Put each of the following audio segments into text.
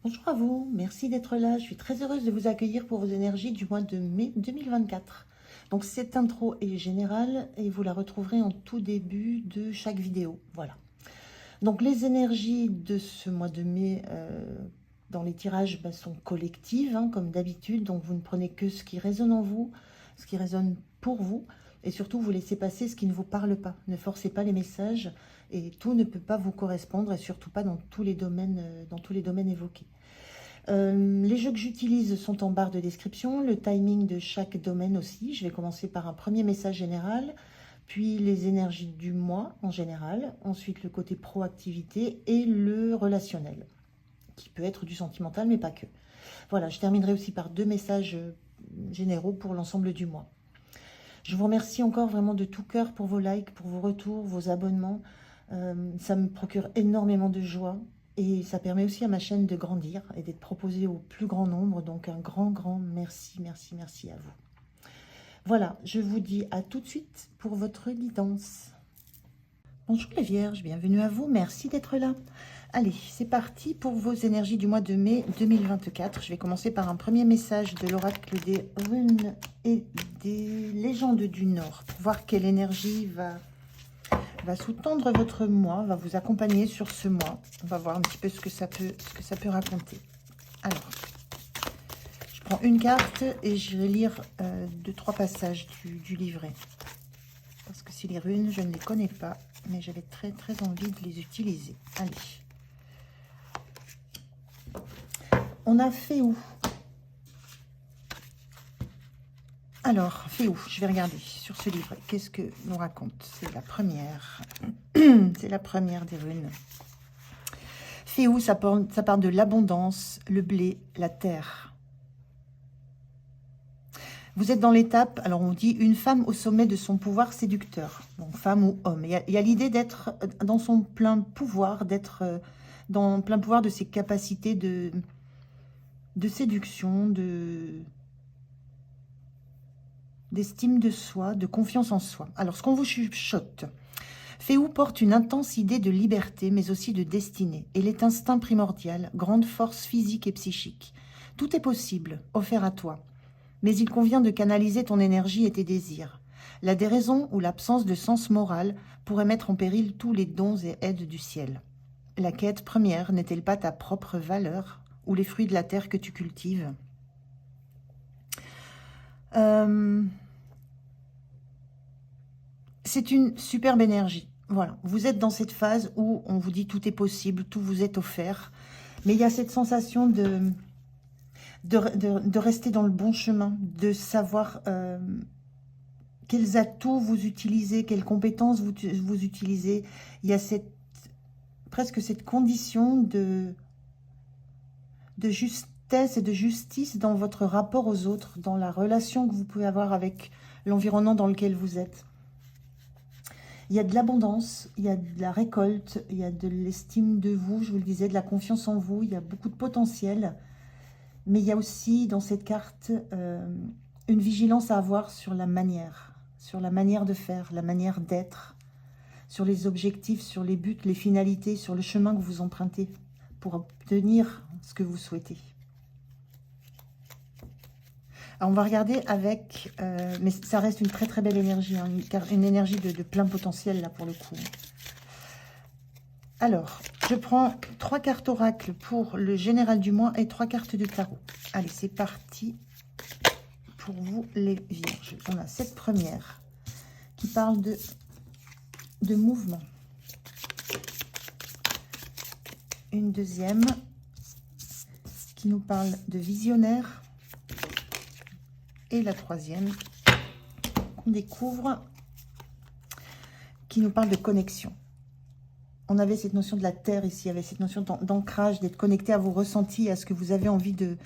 Bonjour à vous, merci d'être là. Je suis très heureuse de vous accueillir pour vos énergies du mois de mai 2024. Donc cette intro est générale et vous la retrouverez en tout début de chaque vidéo. Voilà. Donc les énergies de ce mois de mai dans les tirages sont collectives, hein, comme d'habitude. Donc vous ne prenez que ce qui résonne en vous, ce qui résonne pour vous. Et surtout, vous laissez passer ce qui ne vous parle pas. Ne forcez pas les messages et tout ne peut pas vous correspondre et surtout pas dans tous les domaines évoqués. Les jeux que j'utilise sont en barre de description, le timing de chaque domaine aussi. Je vais commencer par un premier message général, puis les énergies du mois en général, ensuite le côté proactivité et le relationnel, qui peut être du sentimental mais pas que. Voilà, je terminerai aussi par deux messages généraux pour l'ensemble du mois. Je vous remercie encore vraiment de tout cœur pour vos likes, pour vos retours, vos abonnements. Ça me procure énormément de joie. Et ça permet aussi à ma chaîne de grandir et d'être proposée au plus grand nombre. Donc un grand merci, merci, merci à vous. Voilà, je vous dis à tout de suite pour votre guidance. Bonjour les Vierges, bienvenue à vous, merci d'être là. Allez, c'est parti pour vos énergies du mois de mai 2024. Je vais commencer par un premier message de l'oracle des runes et des légendes du Nord pour voir quelle énergie va sous-tendre votre mois, va vous accompagner sur ce mois. On va voir un petit peu ce que ça peut raconter. Alors, je prends une carte et je vais lire 2-3 passages du livret. Parce que si les runes, je ne les connais pas, mais j'avais très envie de les utiliser. Allez. On a fait où? Alors, fait où? Je vais regarder sur ce livret. Qu'est-ce que nous raconte? C'est la première. C'est la première des runes. Fait où? Ça parle de l'abondance, le blé, la terre. Vous êtes dans l'étape, alors on dit une femme au sommet de son pouvoir séducteur. Donc femme ou homme. Il y a l'idée d'être dans son plein pouvoir, d'être dans le plein pouvoir de ses capacités de séduction, d'estime de soi, de confiance en soi. Alors, ce qu'on vous chuchote, Féou porte une intense idée de liberté, mais aussi de destinée. Elle est instinct primordial, grande force physique et psychique. Tout est possible, offert à toi. Mais il convient de canaliser ton énergie et tes désirs. La déraison ou l'absence de sens moral pourrait mettre en péril tous les dons et aides du ciel. La quête première n'est-elle pas ta propre valeur ou les fruits de la terre que tu cultives ? C'est une superbe énergie. Voilà, vous êtes dans cette phase où on vous dit tout est possible, tout vous est offert. Mais il y a cette sensation de rester dans le bon chemin, de savoir quels atouts vous utilisez, quelles compétences vous utilisez. Il y a presque cette condition de justesse et de justice dans votre rapport aux autres, dans la relation que vous pouvez avoir avec l'environnement dans lequel vous êtes. Il y a de l'abondance, il y a de la récolte, il y a de l'estime de vous, je vous le disais, de la confiance en vous, il y a beaucoup de potentiel. Mais il y a aussi dans cette carte une vigilance à avoir sur la manière de faire, la manière d'être, sur les objectifs, sur les buts, les finalités, sur le chemin que vous empruntez pour obtenir ce que vous souhaitez. Alors on va regarder avec, mais ça reste une très belle énergie, hein, une énergie de plein potentiel là pour le coup. Alors, je prends 3 cartes oracle pour le général du mois et 3 cartes de tarot. Allez, c'est parti pour vous les vierges. On a cette première qui parle de mouvement. Une deuxième qui nous parle de visionnaire. Et la troisième qu'on découvre qui nous parle de connexion. On avait cette notion de la terre ici, il y avait cette notion d'ancrage, d'être connecté à vos ressentis, à ce que vous avez envie de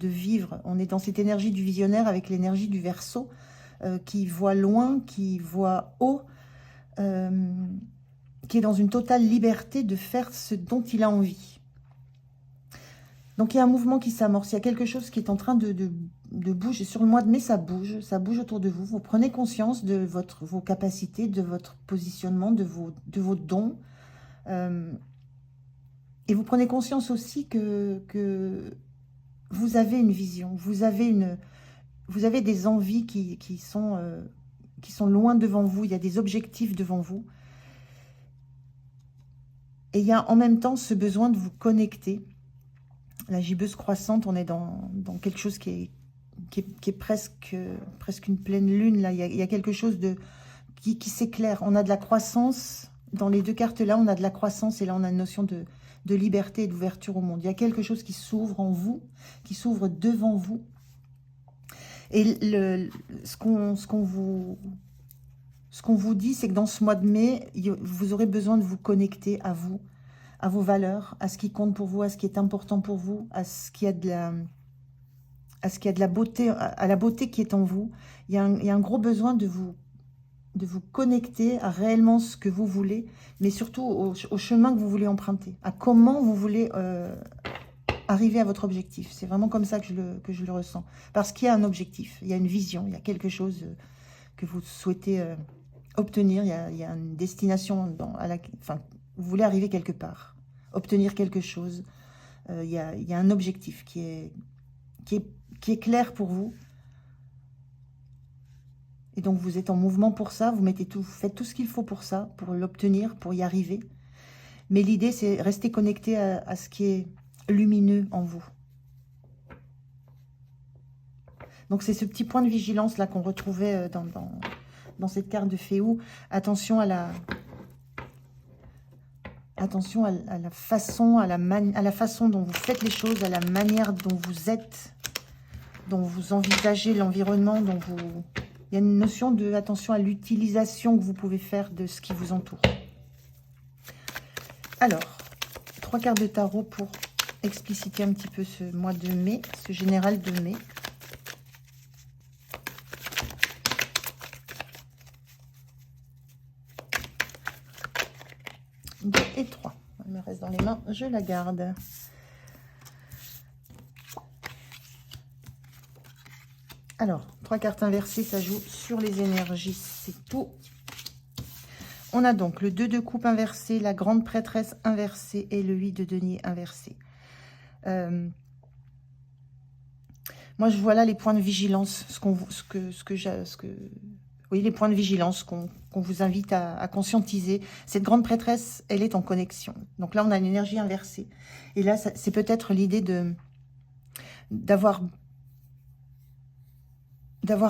vivre. On est dans cette énergie du visionnaire avec l'énergie du Verseau qui voit loin, qui voit haut, qui est dans une totale liberté de faire ce dont il a envie. Donc il y a un mouvement qui s'amorce, il y a quelque chose qui est en train de bouger. Sur le mois de mai, ça bouge autour de vous. Vous prenez conscience de vos capacités, de votre positionnement, de vos dons. Et vous prenez conscience aussi que vous avez une vision, vous avez des envies qui sont loin devant vous, il y a des objectifs devant vous. Et il y a en même temps ce besoin de vous connecter. La gibbeuse croissante, on est dans quelque chose qui est presque une pleine lune. Là. Il y a quelque chose qui s'éclaire. On a de la croissance, dans les deux cartes-là, on a de la croissance et là, on a une notion de liberté et d'ouverture au monde. Il y a quelque chose qui s'ouvre en vous, qui s'ouvre devant vous. Et ce qu'on vous dit, c'est que dans ce mois de mai, vous aurez besoin de vous connecter à vous, à vos valeurs, à ce qui compte pour vous, à ce qui est important pour vous, à ce qui a de la beauté, à la beauté qui est en vous. Il y a un gros besoin de vous connecter à réellement ce que vous voulez, mais surtout au chemin que vous voulez emprunter, à comment vous voulez arriver à votre objectif. C'est vraiment comme ça que je le ressens. Parce qu'il y a un objectif, il y a une vision, il y a quelque chose que vous souhaitez obtenir, il y a une destination enfin, vous voulez arriver quelque part, obtenir quelque chose. Il y a un objectif qui est clair pour vous. Et donc, vous êtes en mouvement pour ça, vous faites tout ce qu'il faut pour ça, pour l'obtenir, pour y arriver. Mais l'idée, c'est rester connecté à ce qui est lumineux en vous. Donc, c'est ce petit point de vigilance là qu'on retrouvait dans cette carte de Féou. Attention à la façon, à la façon dont vous faites les choses, à la manière dont vous êtes, dont vous envisagez l'environnement, dont vous... Il y a une notion de attention à l'utilisation que vous pouvez faire de ce qui vous entoure. Alors, 3 cartes de tarot pour expliciter un petit peu ce mois de mai, ce général de mai. Et 3. Elle me reste dans les mains, je la garde. Alors, 3 cartes inversées, ça joue sur les énergies, c'est tout. On a donc le 2 de coupe inversé, la grande prêtresse inversée et le 8 de denier inversé. Moi, je vois là les points de vigilance, oui, les points de vigilance qu'on vous invite à conscientiser. Cette grande prêtresse, elle est en connexion. Donc là, on a une énergie inversée. Et là, c'est peut-être l'idée d'avoir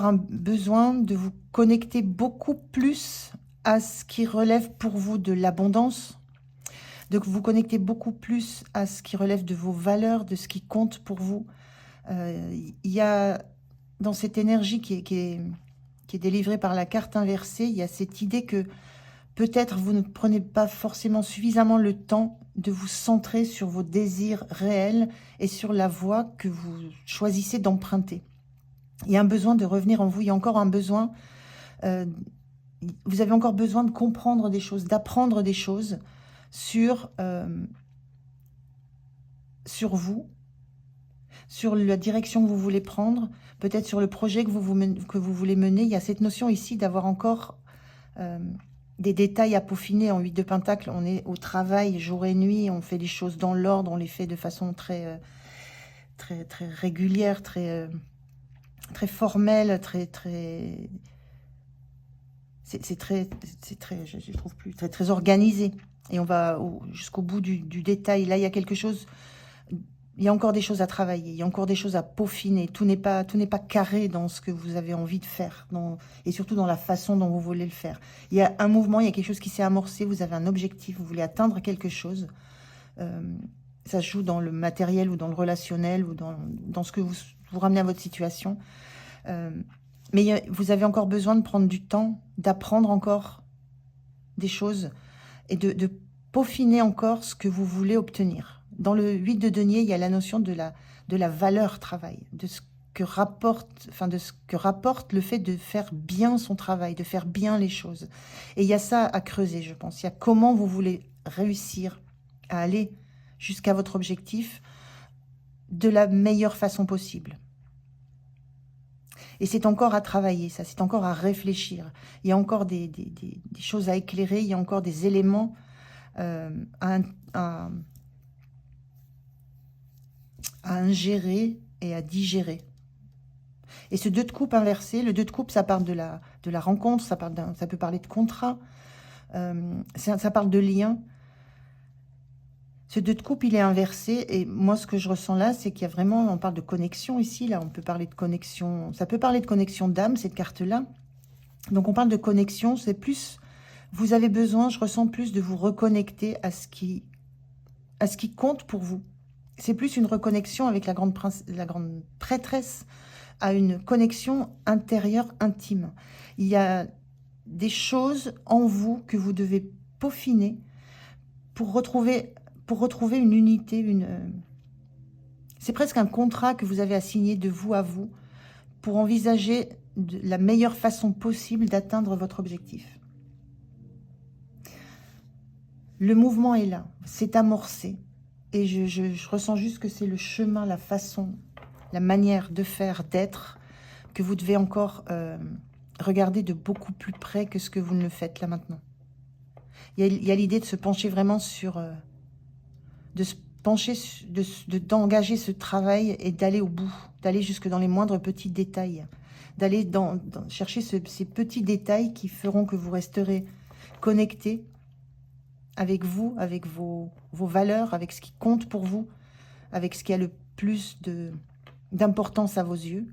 un besoin de vous connecter beaucoup plus à ce qui relève pour vous de l'abondance, de vous connecter beaucoup plus à ce qui relève de vos valeurs, de ce qui compte pour vous. Il y a, dans cette énergie qui est délivrée par la carte inversée, il y a cette idée que peut-être vous ne prenez pas forcément suffisamment le temps de vous centrer sur vos désirs réels et sur la voie que vous choisissez d'emprunter. Il y a un besoin de revenir en vous, il y a encore un besoin, vous avez encore besoin de comprendre des choses, d'apprendre des choses sur vous, sur la direction que vous voulez prendre, peut-être sur le projet que vous voulez mener. Il y a cette notion ici d'avoir encore des détails à peaufiner. En 8 de Pentacle, on est au travail jour et nuit, on fait les choses dans l'ordre, on les fait de façon très régulière, très formelle, je trouve plus, très organisé. Et on va jusqu'au bout du détail. Là, il y a quelque chose, il y a encore des choses à travailler, il y a encore des choses à peaufiner. Tout n'est pas carré dans ce que vous avez envie de faire, et surtout dans la façon dont vous voulez le faire. Il y a un mouvement, il y a quelque chose qui s'est amorcé, vous avez un objectif, vous voulez atteindre quelque chose. Ça se joue dans le matériel ou dans le relationnel ou dans ce que vous ramenez à votre situation. Mais vous avez encore besoin de prendre du temps, d'apprendre encore des choses et de peaufiner encore ce que vous voulez obtenir. Dans le 8 de denier, il y a la notion de la valeur travail, de ce que rapporte le fait de faire bien son travail, de faire bien les choses. Et il y a ça à creuser, je pense. Il y a comment vous voulez réussir à aller jusqu'à votre objectif de la meilleure façon possible. Et c'est encore à travailler, ça, c'est encore à réfléchir. Il y a encore des choses à éclairer, il y a encore des éléments à à ingérer et à digérer. Et ce 2 de coupe inversé, le 2 de coupe, ça parle de la rencontre, ça peut parler de contrat, ça parle de lien. Ce 2 de coupe, il est inversé, et moi, ce que je ressens là, c'est qu'il y a vraiment, on parle de connexion ici, là, on peut parler de connexion, ça peut parler de connexion d'âme, cette carte-là. Donc, on parle de connexion, c'est plus, vous avez besoin, je ressens plus de vous reconnecter à ce qui compte pour vous. C'est plus une reconnexion avec la grande prêtresse, à une connexion intérieure intime. Il y a des choses en vous que vous devez peaufiner pour retrouver une unité, c'est presque un contrat que vous avez à signer de vous à vous pour envisager la meilleure façon possible d'atteindre votre objectif. Le mouvement est là, c'est amorcé. Et je ressens juste que c'est le chemin, la façon, la manière de faire, d'être, que vous devez encore regarder de beaucoup plus près que ce que vous ne le faites là maintenant. Il y a l'idée de se pencher vraiment sur... d'engager ce travail et d'aller au bout, d'aller jusque dans les moindres petits détails, d'aller chercher ces petits détails qui feront que vous resterez connecté avec vous, avec vos valeurs, avec ce qui compte pour vous, avec ce qui a le plus d'importance à vos yeux.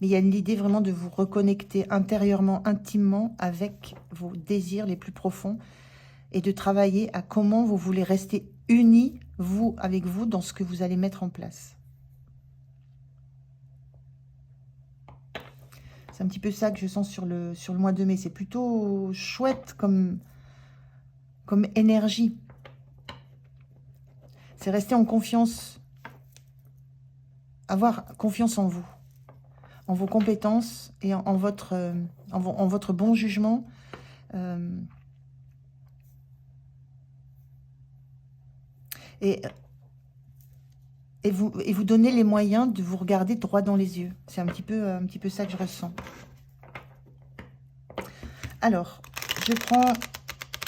Mais il y a l'idée vraiment de vous reconnecter intérieurement, intimement avec vos désirs les plus profonds et de travailler à comment vous voulez rester unis, vous, avec vous, dans ce que vous allez mettre en place. C'est un petit peu ça que je sens sur le mois de mai. C'est plutôt chouette comme énergie. C'est rester en confiance, avoir confiance en vous, en vos compétences et en votre bon jugement. Et vous donner les moyens de vous regarder droit dans les yeux. C'est un petit peu ça que je ressens. Alors, je prends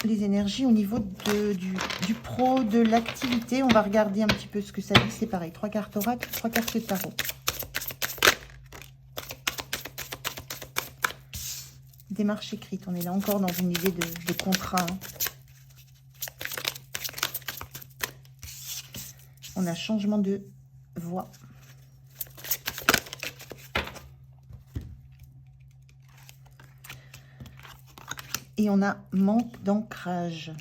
les énergies au niveau du pro, de l'activité. On va regarder un petit peu ce que ça dit. C'est pareil, 3 cartes oracle, 3 cartes tarot. Démarche écrite, on est là encore dans une idée de contrat. Hein. On a changement de voix. Et on a manque d'ancrage.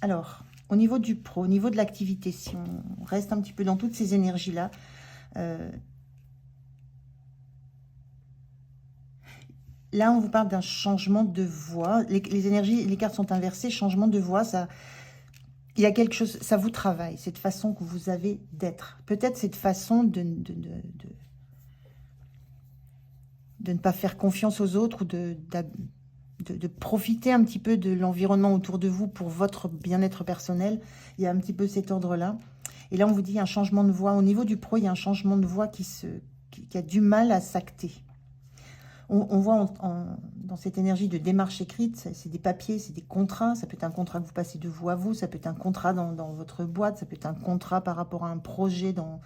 Alors, au niveau du pro, au niveau de l'activité, si on reste un petit peu dans toutes ces énergies-là, là, on vous parle d'un changement de voix. Les énergies, les cartes sont inversées. Changement de voix, ça... Il y a quelque chose, ça vous travaille, cette façon que vous avez d'être. Peut-être cette façon de ne pas faire confiance aux autres ou de profiter un petit peu de l'environnement autour de vous pour votre bien-être personnel. Il y a un petit peu cet ordre-là. Et là, on vous dit un changement de voix. Au niveau du pro, il y a un changement de voix qui a du mal à s'acter. On voit dans cette énergie de démarche écrite, c'est des papiers, c'est des contrats. Ça peut être un contrat que vous passez de vous à vous, ça peut être un contrat dans votre boîte, ça peut être un contrat par rapport à un projet dans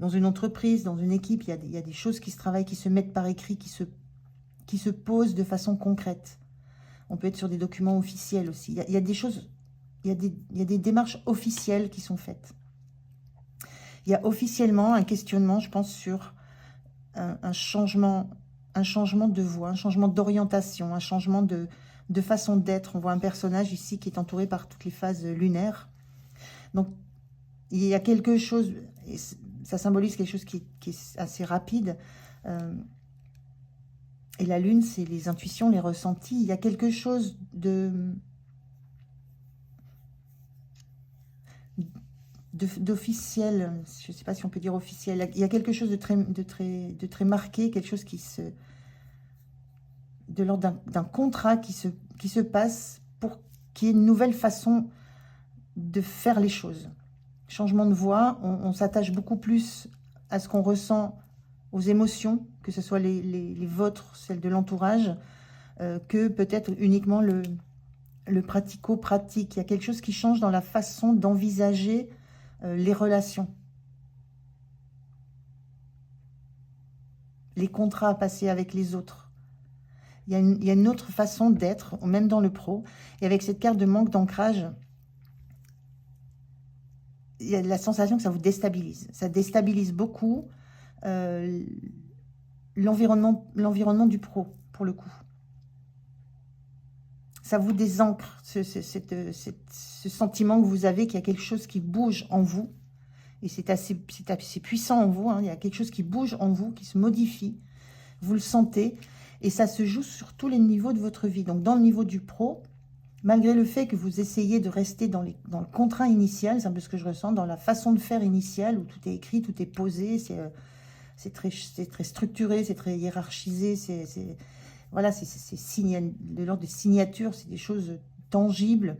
une entreprise, dans une équipe. Il y a des choses qui se travaillent, qui se mettent par écrit, qui se posent de façon concrète. On peut être sur des documents officiels aussi. Il y a des choses, il y a des démarches officielles qui sont faites. Il y a officiellement un questionnement, je pense, sur un changement de voix, un changement d'orientation, un changement de façon d'être. On voit un personnage ici qui est entouré par toutes les phases lunaires. Donc, il y a quelque chose, et ça symbolise quelque chose qui est assez rapide. Et la lune, c'est les intuitions, les ressentis. Il y a quelque chose d'officiel, je ne sais pas si on peut dire officiel, il y a quelque chose de très marqué, quelque chose de l'ordre d'un contrat qui se passe pour qu'il y ait une nouvelle façon de faire les choses. Changement de voix, on s'attache beaucoup plus à ce qu'on ressent, aux émotions, que ce soit les vôtres, celles de l'entourage, que peut-être uniquement le pratico-pratique. Il y a quelque chose qui change dans la façon d'envisager les relations. les contrats à passer avec les autres. Il y a une autre façon d'être, même dans le pro. Et avec cette carte de manque d'ancrage, il y a la sensation que ça vous déstabilise. Ça déstabilise beaucoup l'environnement du pro, pour le coup. Ça vous désancre, ce sentiment que vous avez qu'il y a quelque chose qui bouge en vous. Et c'est assez puissant en vous. Hein. Il y a quelque chose qui bouge en vous, qui se modifie. Vous le sentez. Et ça se joue sur tous les niveaux de votre vie. Donc, dans le niveau du pro, malgré le fait que vous essayez de rester dans le contrat initial, c'est un peu ce que je ressens, dans la façon de faire initiale, où tout est écrit, tout est posé, c'est très structuré, c'est très hiérarchisé, voilà, c'est de l'ordre des signatures, c'est des choses tangibles.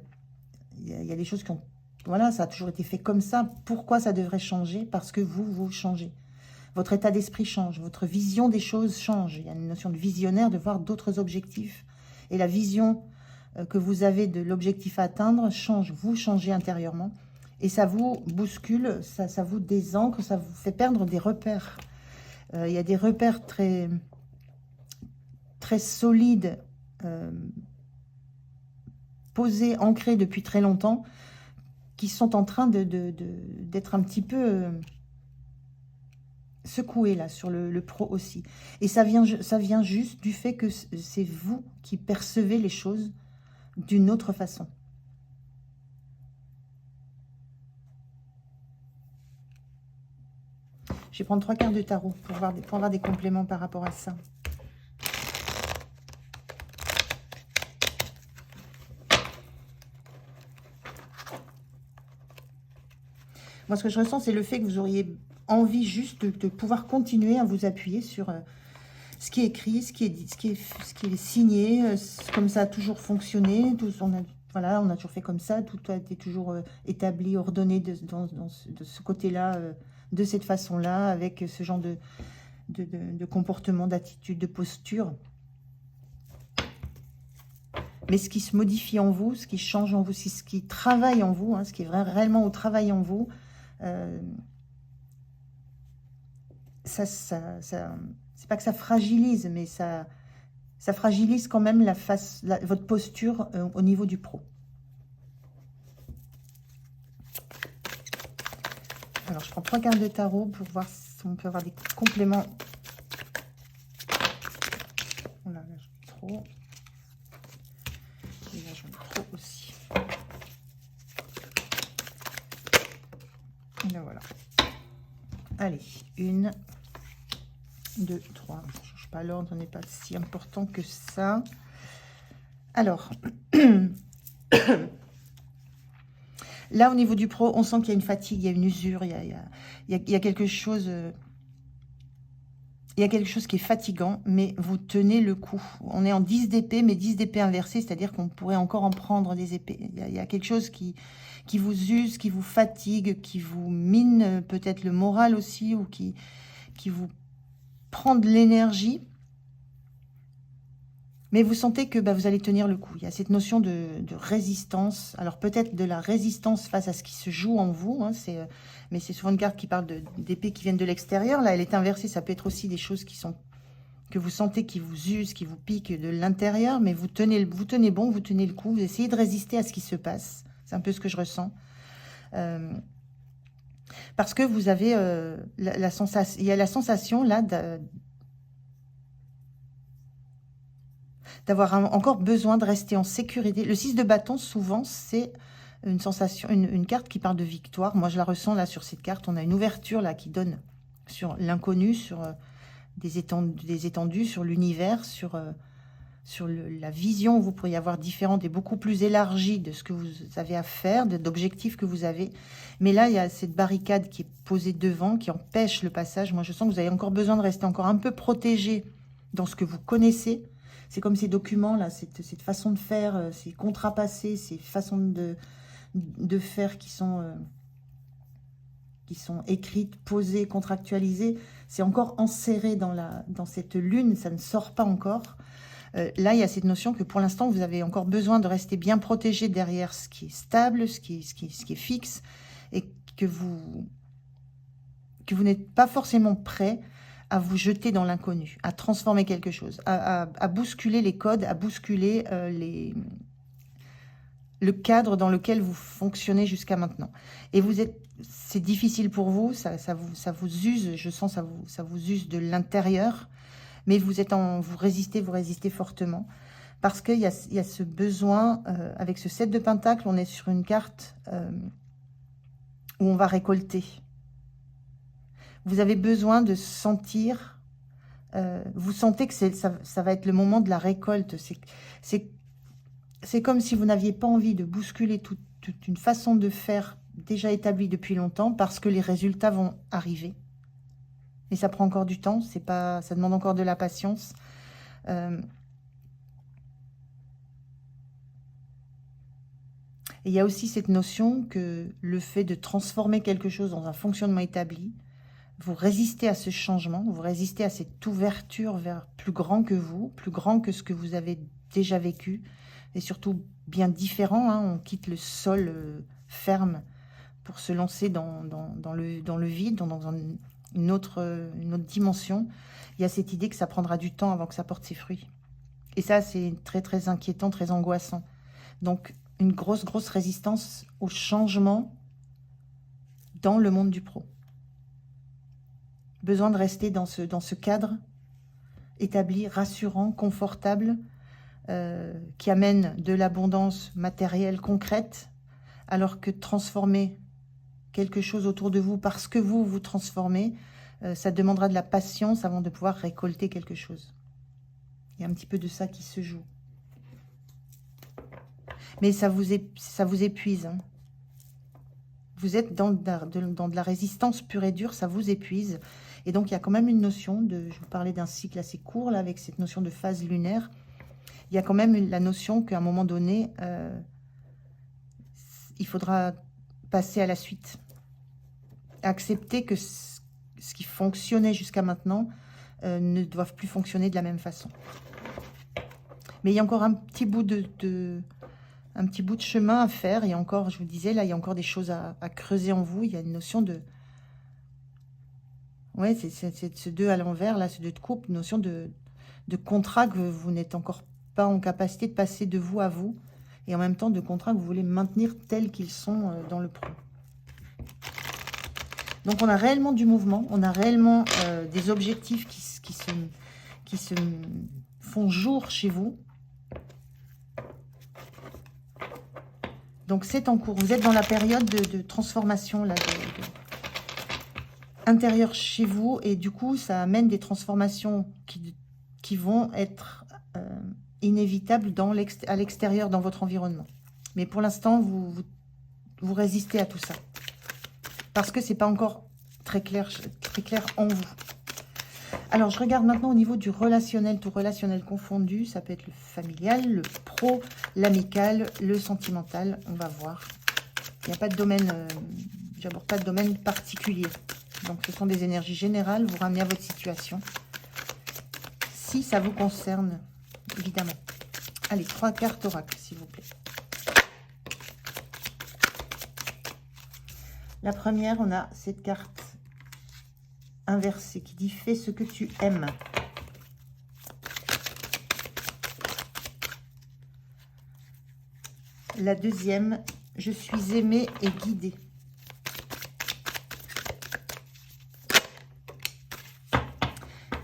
Il y a des choses qui ont... Voilà, ça a toujours été fait comme ça. Pourquoi ça devrait changer? Parce que vous changez. Votre état d'esprit change, votre vision des choses change. Il y a une notion de visionnaire, de voir d'autres objectifs. Et la vision que vous avez de l'objectif à atteindre change. Vous changez intérieurement. Et ça vous bouscule, ça vous désancre, ça vous fait perdre des repères. Il y a des repères très solides, posés, ancrés depuis très longtemps, qui sont en train d'être un petit peu secoués là, sur le pro aussi. Et ça vient juste du fait que c'est vous qui percevez les choses d'une autre façon. Je vais prendre 3 cartes de tarot pour avoir des compléments par rapport à ça. Moi, ce que je ressens, c'est le fait que vous auriez envie juste de pouvoir continuer à vous appuyer sur ce qui est écrit, ce qui est dit, ce qui est signé. Comme ça a toujours fonctionné. Voilà, on a toujours fait comme ça. Tout a été toujours établi, ordonné de ce côté-là, de cette façon-là, avec ce genre de comportement, d'attitude, de posture. Mais ce qui se modifie en vous, ce qui change en vous, ce qui travaille en vous, hein, ce qui est réellement au travail en vous, c'est pas que ça fragilise, mais ça fragilise quand même votre posture au niveau du pro. Alors, je prends 3 cartes de tarot pour voir si on peut avoir des compléments. Voilà, là, j'en ai trop. Et là, j'en ai trop aussi. Et là, voilà. Allez, 1, 2, 3. Je ne change pas l'ordre, n'est pas si important que ça. Alors, là, au niveau du pro, on sent qu'il y a une fatigue, il y a une usure, il y a quelque chose... il y a quelque chose qui est fatigant, mais vous tenez le coup. On est en 10 d'épée, mais 10 d'épée inversée, c'est-à-dire qu'on pourrait encore en prendre des épées. Il y a quelque chose qui vous use, qui vous fatigue, qui vous mine peut-être le moral aussi, ou qui vous prend de l'énergie. Mais vous sentez que vous allez tenir le coup. Il y a cette notion de résistance. Alors peut-être de la résistance face à ce qui se joue en vous. Hein, mais c'est souvent une carte qui parle d'épées qui viennent de l'extérieur. Là, elle est inversée. Ça peut être aussi des choses que vous sentez qui vous usent, qui vous piquent de l'intérieur. Mais vous tenez bon, vous tenez le coup. Vous essayez de résister à ce qui se passe. C'est un peu ce que je ressens. Parce que vous avez la sensation... Il y a la sensation là d'avoir encore besoin de rester en sécurité. Le 6 de bâton, souvent, c'est une sensation, une carte qui parle de victoire. Moi, je la ressens là sur cette carte. On a une ouverture là qui donne sur l'inconnu, sur des étendues, sur l'univers, sur la vision que vous pourriez avoir différente et beaucoup plus élargie de ce que vous avez à faire, d'objectifs que vous avez. Mais là, il y a cette barricade qui est posée devant, qui empêche le passage. Moi, je sens que vous avez encore besoin de rester encore un peu protégé dans ce que vous connaissez. C'est comme ces documents-là, cette façon de faire, ces contrats passés, ces façons de faire qui sont écrites, posées, contractualisées. C'est encore enserré dans cette lune, ça ne sort pas encore. Là, il y a cette notion que pour l'instant, vous avez encore besoin de rester bien protégé derrière ce qui est stable, ce qui est fixe, et que vous n'êtes pas forcément prêt à vous jeter dans l'inconnu, à transformer quelque chose, à bousculer les codes, à bousculer le cadre dans lequel vous fonctionnez jusqu'à maintenant. Et c'est difficile pour vous, ça vous use, je sens, ça vous use de l'intérieur, mais vous résistez fortement, parce qu'il y a ce besoin, avec ce 7 de Pentacle, on est sur une carte où on va récolter. Vous avez besoin de sentir, vous sentez que ça va être le moment de la récolte. C'est comme si vous n'aviez pas envie de bousculer toute une façon de faire déjà établie depuis longtemps, parce que les résultats vont arriver. Mais ça prend encore du temps, ça demande encore de la patience. Et il y a aussi cette notion que le fait de transformer quelque chose dans un fonctionnement établi, vous résistez à ce changement, vous résistez à cette ouverture vers plus grand que vous, plus grand que ce que vous avez déjà vécu, et surtout bien différent, hein. On quitte le sol ferme pour se lancer dans le vide, dans une autre dimension. Il y a cette idée que ça prendra du temps avant que ça porte ses fruits. Et ça, c'est très, très inquiétant, très angoissant. Donc, une grosse, grosse résistance au changement dans le monde du pro. Besoin de rester dans ce cadre établi, rassurant, confortable, qui amène de l'abondance matérielle concrète, alors que transformer quelque chose autour de vous parce que vous transformez, ça demandera de la patience avant de pouvoir récolter quelque chose. Il y a un petit peu de ça qui se joue. Mais ça vous épuise. Hein. Vous êtes dans de la résistance pure et dure, ça vous épuise. Et donc, il y a quand même une notion je vous parlais d'un cycle assez court, là, avec cette notion de phase lunaire. Il y a quand même la notion qu'à un moment donné, il faudra passer à la suite. Accepter que ce qui fonctionnait jusqu'à maintenant ne doivent plus fonctionner de la même façon. Mais il y a encore un petit bout de chemin à faire. Et encore, je vous disais, là, il y a encore des choses à creuser en vous. Il y a une notion de... Ouais, c'est ce 2 à l'envers, là, ce 2 de coupe, une notion de contrat que vous n'êtes encore pas en capacité de passer de vous à vous. Et en même temps, de contrats que vous voulez maintenir tels qu'ils sont dans le pro. Donc, on a réellement du mouvement. On a réellement des objectifs qui se font jour chez vous. Donc, c'est en cours. Vous êtes dans la période de transformation là, intérieure chez vous. Et du coup, ça amène des transformations qui vont être inévitables à l'extérieur, dans votre environnement. Mais pour l'instant, vous résistez à tout ça. Parce que ce n'est pas encore très clair en vous. Alors, je regarde maintenant au niveau du relationnel, tout relationnel confondu. Ça peut être le familial, le pro, l'amical, le sentimental. On va voir. Il n'y a pas de domaine, j'aborde pas de domaine particulier. Donc, ce sont des énergies générales. Vous ramenez à votre situation. Si ça vous concerne, évidemment. Allez, 3 cartes oracle, s'il vous plaît. La première, on a cette carte inversée qui dit « Fais ce que tu aimes ». La deuxième, « Je suis aimé et guidé ».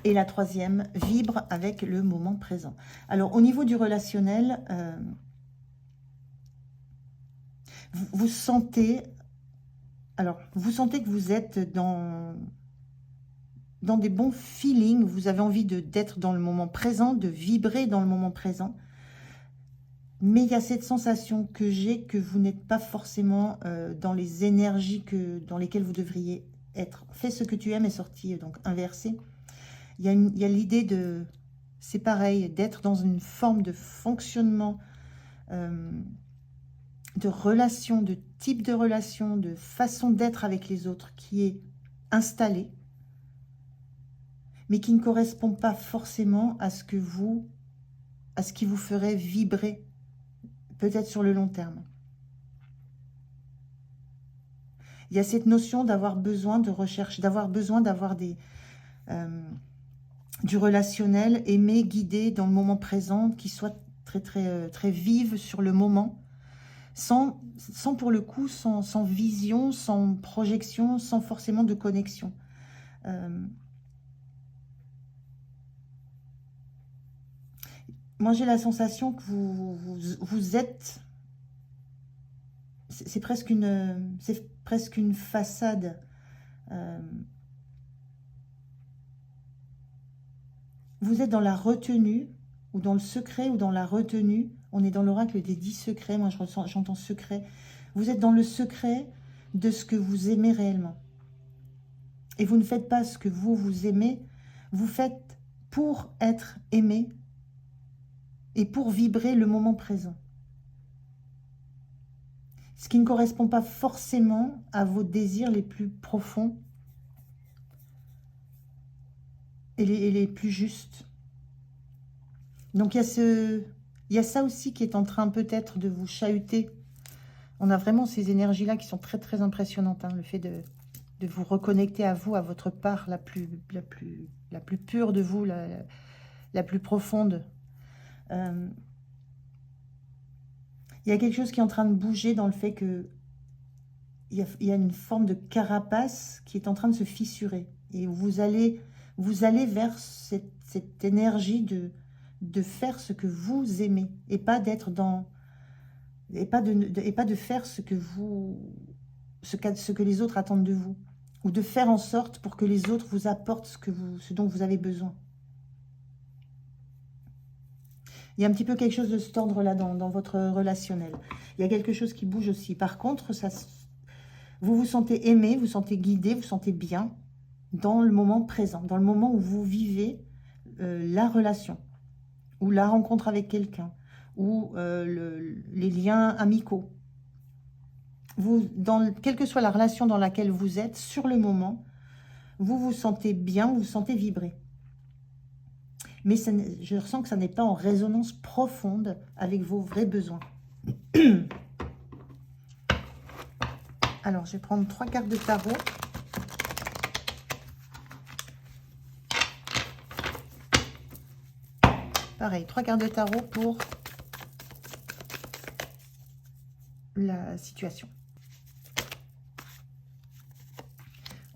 Et la troisième, « Vibre avec le moment présent ». Alors, au niveau du relationnel, vous sentez... Alors, vous sentez que vous êtes dans des bons feelings, vous avez envie d'être dans le moment présent, de vibrer dans le moment présent. Mais il y a cette sensation que j'ai que vous n'êtes pas forcément dans les énergies dans lesquelles vous devriez être. Fais ce que tu aimes est sorti, donc inversé. Il y a l'idée de, c'est pareil, d'être dans une forme de fonctionnement, de relation, de type de relation, de façon d'être avec les autres qui est installée, mais qui ne correspond pas forcément à ce qui vous ferait vibrer, peut-être sur le long terme. Il y a cette notion d'avoir besoin de recherche, d'avoir besoin d'avoir des du relationnel, aimer, guider dans le moment présent, qui soit très vive sur le moment, sans pour le coup, sans vision, sans projection, sans forcément de connexion. Moi, j'ai la sensation que vous êtes... C'est presque une façade. Vous êtes dans la retenue, ou dans le secret, ou dans la retenue. On est dans l'oracle des 10 secrets. Moi, j'entends secret. Vous êtes dans le secret de ce que vous aimez réellement. Et vous ne faites pas ce que vous aimez. Vous faites pour être aimé et pour vibrer le moment présent. Ce qui ne correspond pas forcément à vos désirs les plus profonds et les plus justes. Donc il y a ça aussi qui est en train peut-être de vous chahuter. On a vraiment ces énergies-là qui sont très très impressionnantes. Hein, le fait de vous reconnecter à vous, à votre part la plus pure de vous, la plus profonde. Il y a quelque chose qui est en train de bouger dans le fait que il y a une forme de carapace qui est en train de se fissurer. Et vous allez vers cette énergie de faire ce que vous aimez et pas d'être dans... et pas de faire ce que les autres attendent de vous. Ou de faire en sorte pour que les autres vous apportent ce dont vous avez besoin. Il y a un petit peu quelque chose de cet ordre-là dans votre relationnel. Il y a quelque chose qui bouge aussi. Par contre, vous vous sentez aimé, vous vous sentez guidé, vous vous sentez bien dans le moment présent, dans le moment où vous vivez la relation, ou la rencontre avec quelqu'un, ou les liens amicaux. Quelle que soit la relation dans laquelle vous êtes, sur le moment, vous vous sentez bien, vous vous sentez vibrer. Mais je ressens que ça n'est pas en résonance profonde avec vos vrais besoins. Alors, je vais prendre 3 cartes de tarot. Pareil, 3 cartes de tarot pour la situation.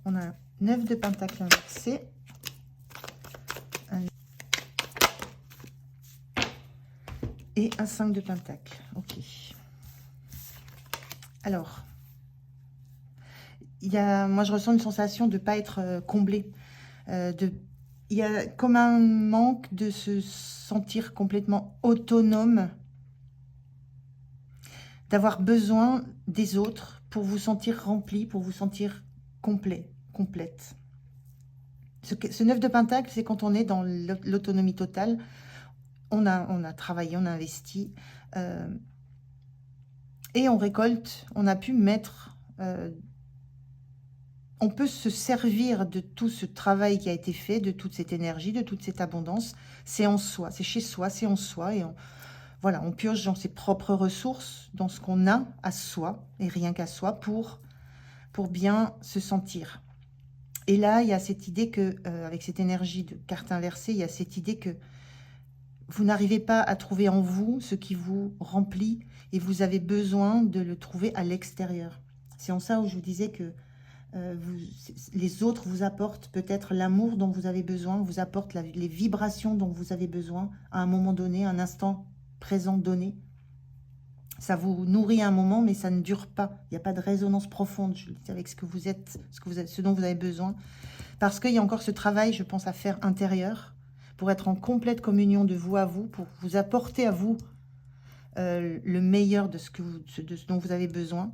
On a 9 de pentacles inversés. Et un 5 de pentacle. Ok. Alors, moi je ressens une sensation de ne pas être comblé. Il y a comme un manque de se sentir complètement autonome, d'avoir besoin des autres pour vous sentir rempli, pour vous sentir complet, complète. Ce 9 de pentacle, c'est quand on est dans l'autonomie totale. On a travaillé, on a investi et on récolte, on a pu mettre, on peut se servir de tout ce travail qui a été fait, de toute cette énergie, de toute cette abondance. C'est en soi, c'est chez soi, c'est en soi. Et voilà, on pioche dans ses propres ressources, dans ce qu'on a à soi et rien qu'à soi pour bien se sentir. Et là, il y a cette idée que, avec cette énergie de carte inversée, il y a cette idée que vous n'arrivez pas à trouver en vous ce qui vous remplit et vous avez besoin de le trouver à l'extérieur. C'est en ça où je vous disais que les autres vous apportent peut-être l'amour dont vous avez besoin, vous apportent les vibrations dont vous avez besoin à un moment donné, un instant présent donné. Ça vous nourrit un moment, mais ça ne dure pas. Il n'y a pas de résonance profonde, je le dis, avec ce que vous êtes, ce dont vous avez besoin. Parce qu'il y a encore ce travail, je pense, à faire intérieur, pour être en complète communion de vous à vous, pour vous apporter à vous le meilleur de ce dont vous avez besoin.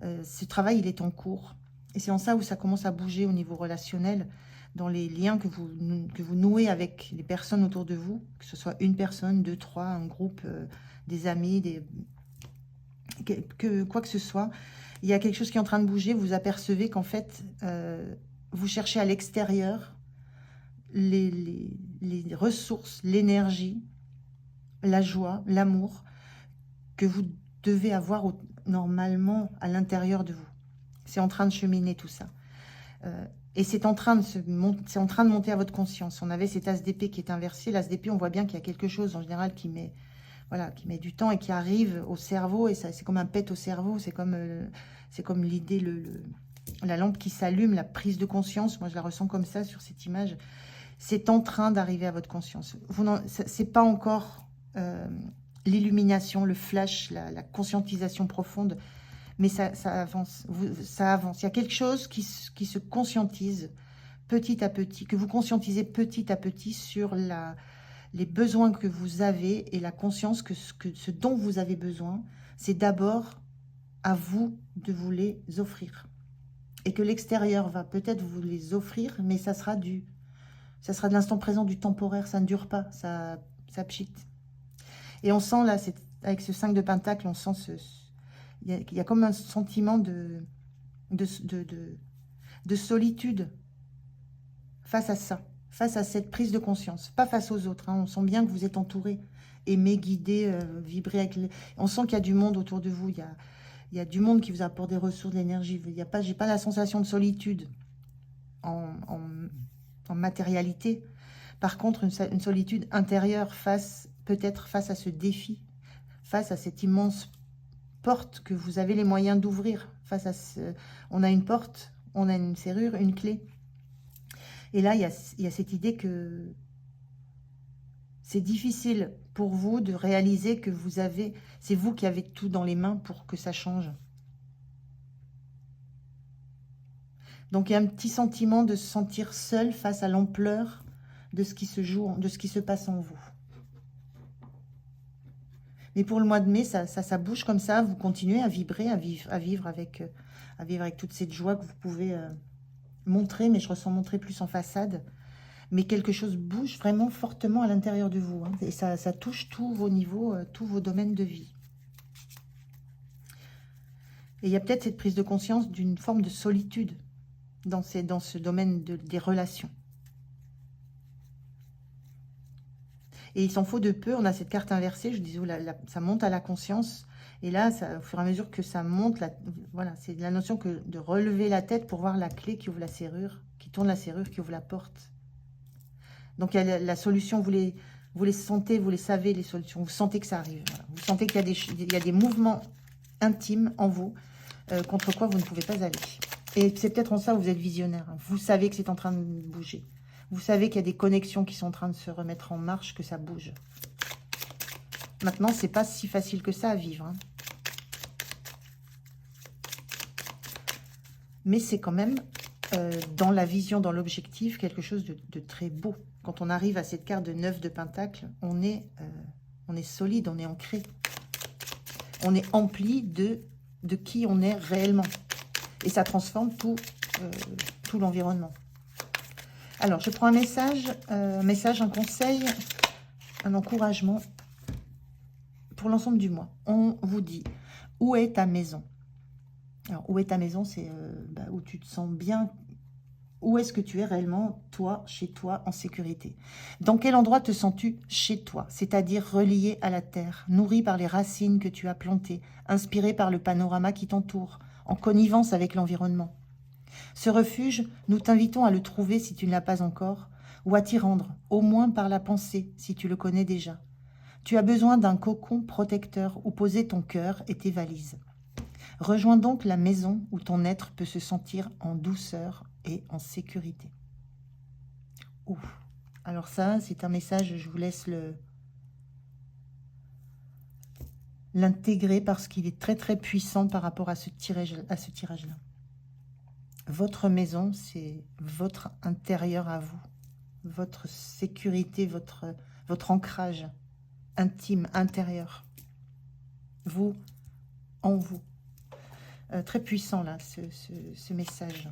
Ce travail, il est en cours. Et c'est en ça où ça commence à bouger au niveau relationnel, dans les liens que vous nouez avec les personnes autour de vous, que ce soit une personne, 2, 3, un groupe, des amis, quoi que ce soit. Il y a quelque chose qui est en train de bouger, vous apercevez qu'en fait, vous cherchez à l'extérieur les ressources, l'énergie, la joie, l'amour que vous devez avoir normalement à l'intérieur de vous. C'est en train de cheminer tout ça. Et c'est en train de c'est en train de monter à votre conscience. On avait cet as d'épée qui est inversé. L'as d'épée, on voit bien qu'il y a quelque chose en général qui met, voilà, qui met du temps et qui arrive au cerveau. Et ça, c'est comme un pet au cerveau. C'est comme l'idée, la lampe qui s'allume, la prise de conscience. Moi, je la ressens comme ça sur cette image. C'est en train d'arriver à votre conscience. C'est pas encore l'illumination, le flash, la conscientisation profonde. Mais ça avance, ça avance. Il y a quelque chose qui se conscientise petit à petit, que vous conscientisez petit à petit sur les besoins que vous avez et la conscience que ce dont vous avez besoin, c'est d'abord à vous de vous les offrir. Et que l'extérieur va peut-être vous les offrir, mais ça sera de l'instant présent, du temporaire, ça ne dure pas, ça pchit. Et on sent là, avec ce 5 de Pentacle, on sent il y a comme un sentiment de solitude face à ça, face à cette prise de conscience, pas face aux autres. Hein. On sent bien que vous êtes entouré, aimé, guidé, vibré avec on sent qu'il y a du monde autour de vous, il y a du monde qui vous apporte des ressources, de l'énergie. J'ai pas la sensation de solitude en matérialité. Par contre, une solitude intérieure peut-être face à ce défi, face à cette immense porte que vous avez les moyens d'ouvrir. On a une porte, on a une serrure, une clé. Et là, il y a cette idée que c'est difficile pour vous de réaliser que c'est vous qui avez tout dans les mains pour que ça change. Donc, il y a un petit sentiment de se sentir seul face à l'ampleur de ce qui se joue, de ce qui se passe en vous. Mais pour le mois de mai, ça bouge comme ça. Vous continuez à vibrer, à vivre avec toute cette joie que vous pouvez montrer. Mais je ressens montrer plus en façade. Mais quelque chose bouge vraiment fortement à l'intérieur de vous. Hein, et ça touche tous vos niveaux, tous vos domaines de vie. Et il y a peut-être cette prise de conscience d'une forme de solitude dans ce domaine des relations. Et il s'en faut de peu, on a cette carte inversée, je dis, ça monte à la conscience. Et là, au fur et à mesure que ça monte, voilà, c'est la notion de relever la tête pour voir la clé qui ouvre la serrure, qui tourne la serrure, qui ouvre la porte. Donc, il y a la solution, vous les sentez, vous les savez, les solutions. Vous sentez que ça arrive. Voilà. Vous sentez qu'il y a des mouvements intimes en vous contre quoi vous ne pouvez pas aller. Et c'est peut-être en ça où vous êtes visionnaire. Hein. Vous savez que c'est en train de bouger. Vous savez qu'il y a des connexions qui sont en train de se remettre en marche, que ça bouge. Maintenant, c'est pas si facile que ça à vivre. Hein. Mais c'est quand même, dans la vision, dans l'objectif, quelque chose de très beau. Quand on arrive à cette carte de 9 de Pentacle, on est solide, on est ancré. On est empli de qui on est réellement. Et ça transforme tout l'environnement. Alors, je prends un message, un conseil, un encouragement pour l'ensemble du mois. On vous dit, où est ta maison? Alors, où est ta maison? C'est où tu te sens bien. Où est-ce que tu es réellement, toi, chez toi, en sécurité? Dans quel endroit te sens-tu chez toi? C'est-à-dire relié à la terre, nourri par les racines que tu as plantées, inspiré par le panorama qui t'entoure, en connivence avec l'environnement. Ce refuge, nous t'invitons à le trouver si tu ne l'as pas encore, ou à t'y rendre, au moins par la pensée, si tu le connais déjà. Tu as besoin d'un cocon protecteur où poser ton cœur et tes valises. Rejoins donc la maison où ton être peut se sentir en douceur et en sécurité. Ouf. Alors ça, c'est un message, je vous laisse l'intégrer parce qu'il est très très puissant par rapport à ce tirage-là. Votre maison, c'est votre intérieur à vous, votre sécurité, votre ancrage intime, intérieur. Vous, en vous. Très puissant, là, ce message.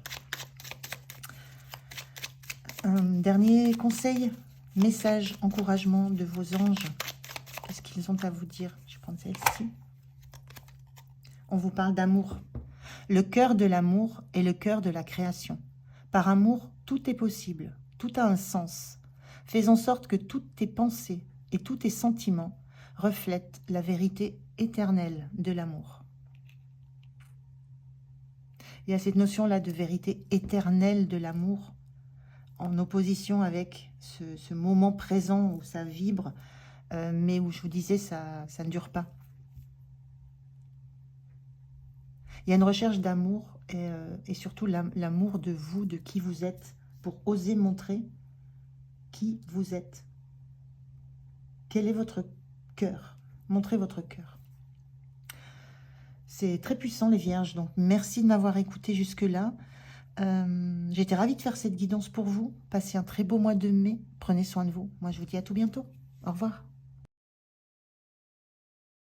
Un dernier conseil, message, encouragement de vos anges. Qu'est-ce qu'ils ont à vous dire? Je vais prendre celle-ci. On vous parle d'amour. Le cœur de l'amour est le cœur de la création. Par amour, tout est possible, tout a un sens. Fais en sorte que toutes tes pensées et tous tes sentiments reflètent la vérité éternelle de l'amour. Il y a cette notion-là de vérité éternelle de l'amour, en opposition avec ce moment présent où ça vibre, mais où je vous disais, ça ne dure pas. Il y a une recherche d'amour et surtout l'amour de vous, de qui vous êtes, pour oser montrer qui vous êtes. Quel est votre cœur? Montrez votre cœur. C'est très puissant, les vierges, donc merci de m'avoir écouté jusque-là. J'étais ravie de faire cette guidance pour vous. Passez un très beau mois de mai. Prenez soin de vous. Moi, je vous dis à tout bientôt. Au revoir.